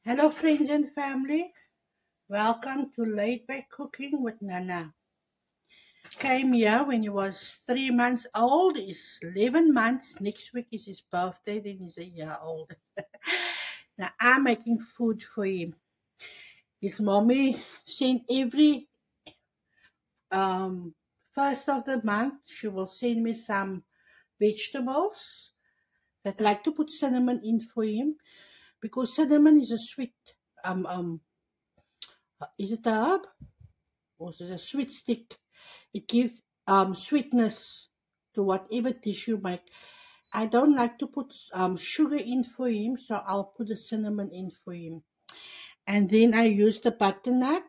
Hello, friends and family. Welcome to Late Back Cooking with Nana. Came here when he was 3 months old. He's 11 months. Next week is his birthday. Then he's a year old. Now I'm making food for him. His mommy sent every um, first of the month. She will send me some vegetables that I like to put cinnamon in for him because cinnamon is a sweet. Is it a herb or is it a sweet stick? It gives sweetness to whatever dish you make. I don't like to put sugar in for him, so I'll put the cinnamon in for him. And then I use the butternut.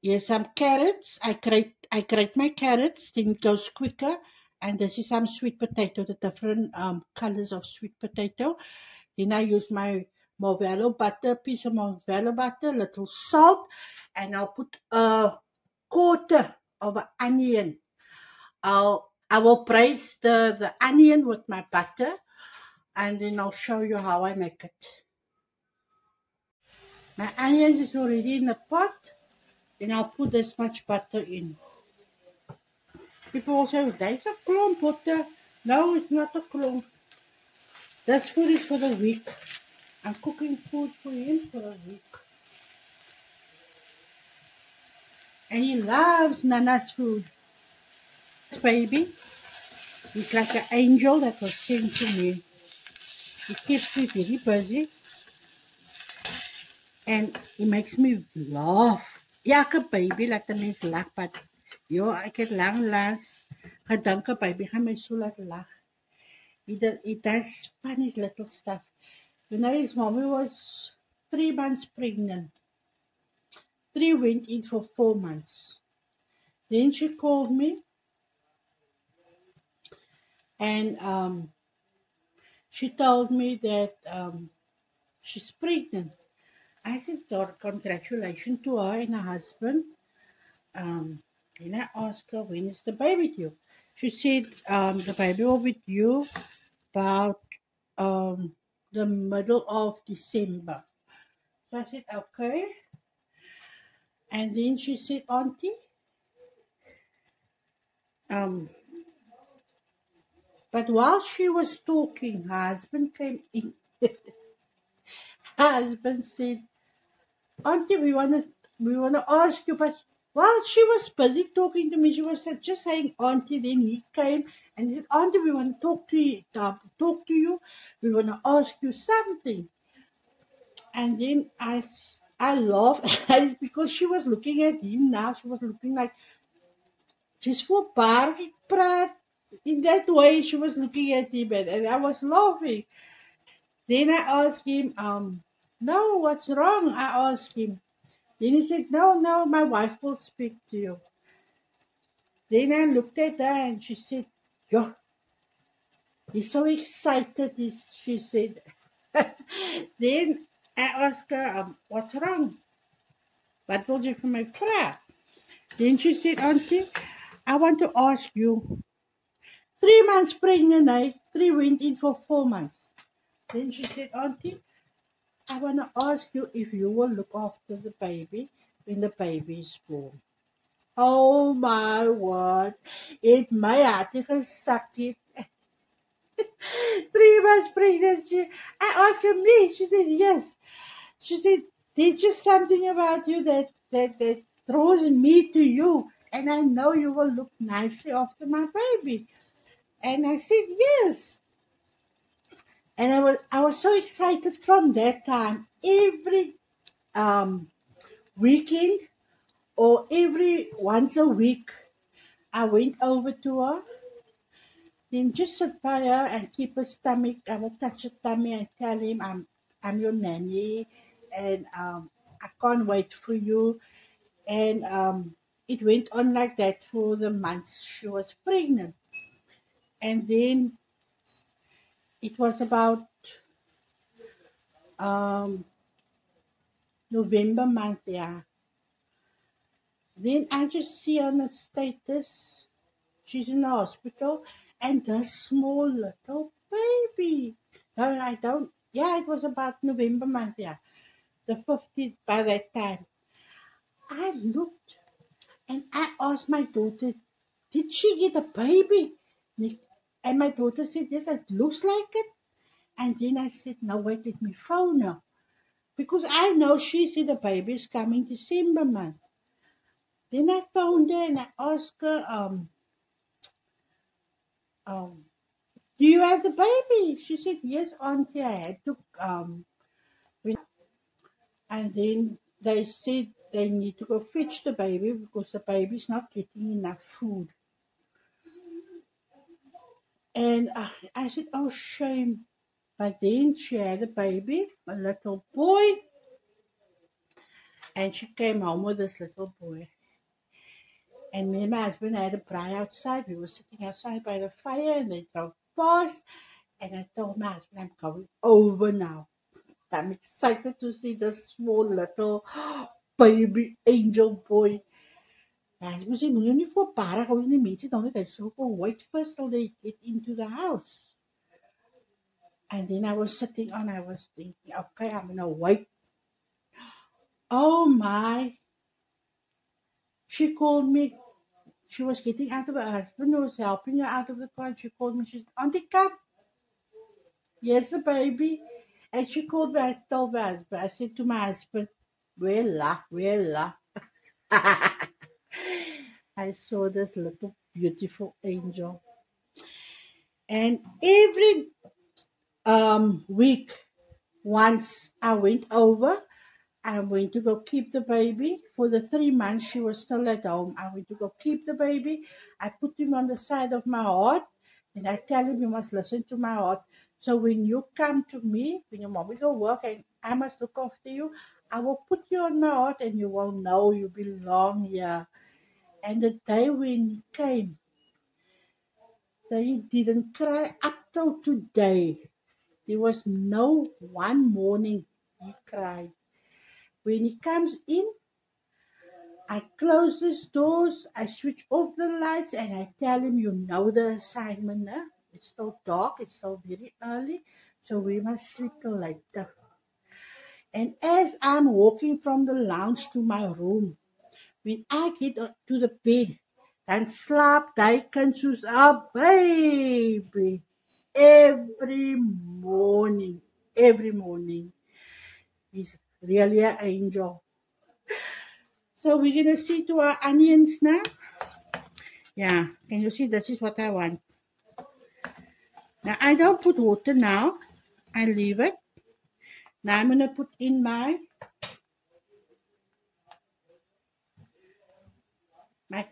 Yes, some carrots. I grate my carrots, then it goes quicker. And this is some sweet potato, the different colors of sweet potato. Then I use my Morvello butter, piece of Morvello butter, little salt, and I'll put a quarter of an onion. I will braise the onion with my butter, and then I'll show you how I make it. My onions is already in the pot, then I'll put this much butter in. People will say, there's a klomp butter. No, it's not a klomp. This food is for the week. I'm cooking food for him for a week. And he loves Nana's food. This baby, he's like an angel that was sent to me. He keeps me very busy. And he makes me laugh. Elke baby laat 'n mens lag, but ek het lank gedink 'n baby gaan my so laat lag. He does funny little stuff. You know, his mommy was 3 months pregnant. 3 went in for 4 months. Then she called me and she told me that she's pregnant. I said, congratulations to her and her husband. Then I asked her, when is the baby due? She said, the baby will be due about the middle of December. So I said, okay. And then she said, Auntie, but while she was talking, her husband came in. Her husband said, Auntie, we wanna ask you, but while she was busy talking to me, she was just saying Auntie. Then he came and he said, Auntie, we want to talk to you. We want to ask you something. And then I laughed because she was looking at him now. She was looking like just for bar praat. In that way, she was looking at him, and I was laughing. Then I asked him, no, what's wrong? I asked him. Then he said, no, my wife will speak to you. Then I looked at her and she said, yo, he's so excited, she said. Then I asked her, what's wrong? What wil jy vir my vra? Then she said, Auntie, I want to ask you, 3 months pregnant, 3 went in for 4 months. Then she said, Auntie, I want to ask you if you will look after the baby when the baby is born. Oh my word, het my hart gesak het. 3 months pregnant. I asked her, me? She said, yes. She said, there's just something about you that draws me to you. And I know you will look nicely after my baby. And I said, yes. And I was so excited from that time. Every weekend or every once a week, I went over to her. Then just sit by her and keep her stomach. I will touch her tummy and tell him I'm your nanny, and I can't wait for you. And it went on like that for the months she was pregnant. And then it was about November month, yeah. Then I just see on the status she's in the hospital and the small little baby. No, I don't. Yeah, it was about November month, yeah. the 15th by that time. I looked and I asked my daughter, did she get a baby? And my daughter said, yes, it looks like it. And then I said, no, wait, let me phone her. Because I know she said the baby is coming December month. Then I phoned her and I asked her, um, do you have the baby? She said, yes, auntie, I had to, and then they said they need to go fetch the baby because the baby's not getting enough food. And I said, oh, shame. But then she had a baby, a little boy, and she came home with this little boy. And me and my husband had a braai outside. We were sitting outside by the fire and they drove past. And I told my husband, I'm going over now. I'm excited to see this small little baby angel boy. My husband said, moet jy nie voorbarig hou nie, die mense dan net hy so white first till they get into the house. And then I was sitting on, I was thinking, okay, I'm going to wait. Oh my. She called me. She was getting out of her husband, who was helping her out of the car. And she called me. She said, Auntie, come. Here's the baby. And she called me. I told my husband. I said to my husband, Wella. I saw this little beautiful angel. And every week, once I went over, I went to go keep the baby. For the 3 months she was still at home, I went to go keep the baby. I put him on the side of my heart, and I tell him, you must listen to my heart. So when you come to me, when your mommy go work and I must look after you, I will put you on my heart and you will know you belong here. And the day when he came, they didn't cry up till today. There was no one morning he cried. When he comes in, I close these doors, I switch off the lights, and I tell him, you know the assignment, eh? It's still dark, it's still very early, so we must sleep till later. And as I'm walking from the lounge to my room, when I get to the bed, dan slaap die kind soos a baby. Every morning. He's really an angel. So we're going to see to our onions now. Yeah, can you see? This is what I want. Now, I don't put water now. I leave it. Now, I'm going to put in my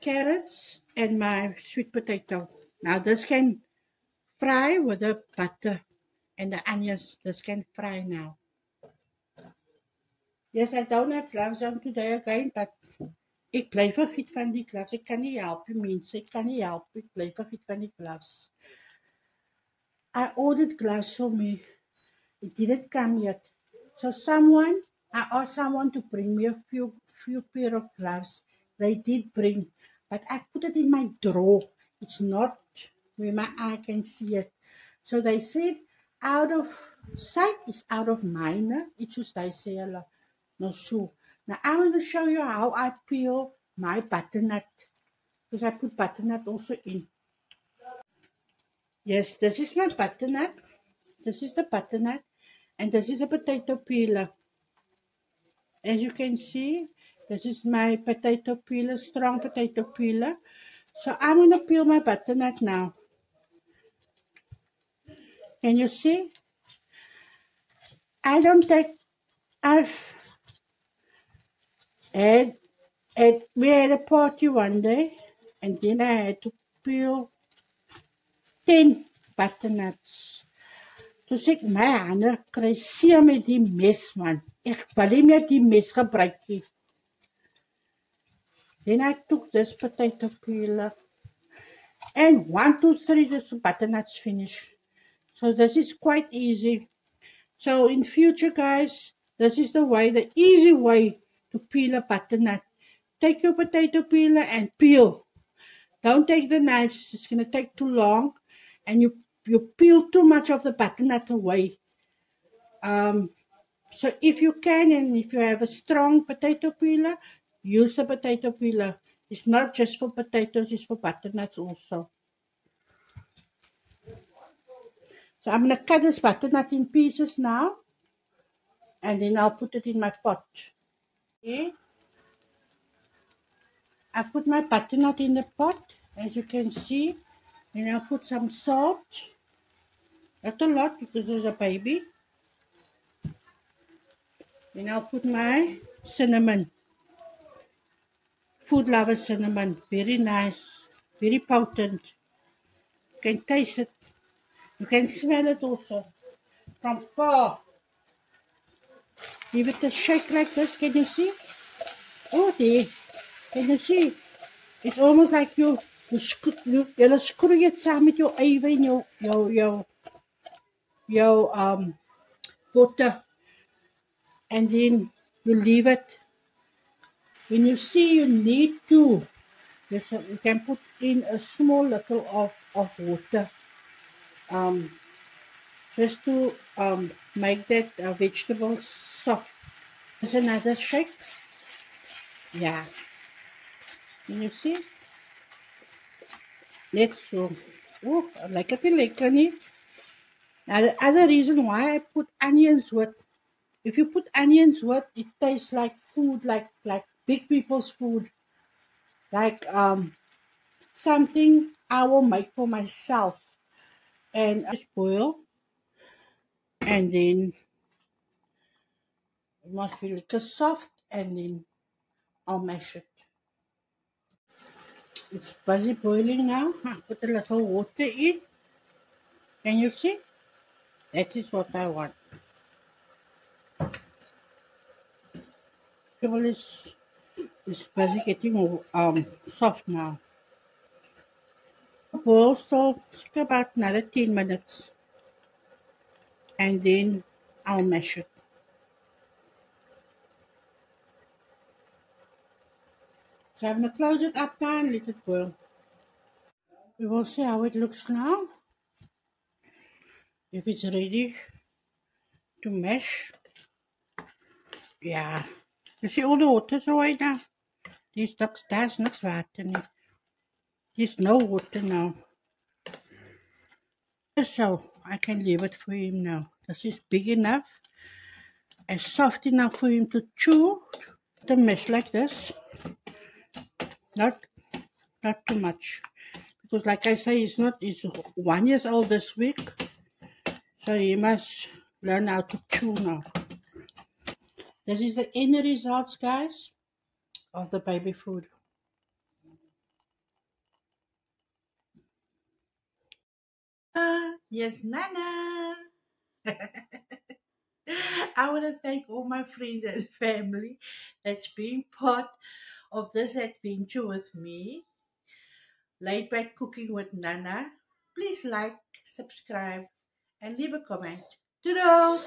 carrots and my sweet potato. Now, this can fry with the butter and the onions. This can fry now. Yes, I don't have gloves on today again, but ik bly vergiet van die gloves. Ek kan nie help die mense. Ek kan nie help. Ek bly vergiet van die gloves. I ordered gloves for me. It didn't come yet. So I asked someone to bring me a few pair of gloves. They did bring, but I put it in my drawer. It's not where my eye can see it. So they said, out of sight is out of mind. It's just they say, no so. Now I'm going to show you how I peel my butternut. Because I put butternut also in. Yes, this is my butternut. This is the butternut. And this is a potato peeler. As you can see, this is my potato peeler, strong potato peeler. So I'm going to peel my butternut now. Can you see? We had a party one day, and then I had to peel 10 butternuts. Toe sê ek, my hande kry seer met die mes, man. Ek wil nie meer die mes gebruik nie. Then I took this potato peeler, and 1, 2, 3, the butternuts finish. So this is quite easy. So in future, guys, this is the easy way to peel a butternut. Take your potato peeler and peel. Don't take the knives, it's going to take too long, and you peel too much of the butternut away. So if you can, and if you have a strong potato peeler, use the potato peeler. It's not just for potatoes, it's for butternuts also. So I'm going to cut this butternut in pieces now, and then I'll put it in my pot. Okay. I put my butternut in the pot, as you can see, and I'll put some salt. Not a lot because there's a baby. Then I'll put my cinnamon. Food lover cinnamon. Very nice. Very potent. You can taste it. You can smell it also from far. Give it a shake like this. Can you see? Oh, there. Can you see? It's almost like you screw it saam met jou eiwe en jou butter, and then you leave it. When you see you need to, you can put in a small little of water, just to make that vegetable soft. There's another shake. Yeah. Can you see? Let's so. Oh, lekker te lekker nie. Now the other reason why I put onions with, if you put onions with, it tastes like food, like big people's food, like something I will make for myself, and I just boil, and then it must be little soft, and then I'll mash it. It's busy boiling now. I put a little water in. Can you see? That is what I want. Vegetable is busy getting soft now. Boil still about another 10 minutes, and then I'll mash it. So I'm going to close it up now and let it boil. We will see how it looks now. If it's ready to mash. Yeah. You see all the water's away now. There's niks water nie. There's no water now. So I can leave it for him now. This is big enough and soft enough for him to chew. To mash like this. Not too much. Because like I say, he's 1 year old this week. So he must learn how to chew now. This is the end results, guys, of the baby food. Yes, Nana. I want to thank all my friends and family that's been part of this adventure with me. Laid back cooking with Nana. Please like, subscribe, and leave a comment. Toodles!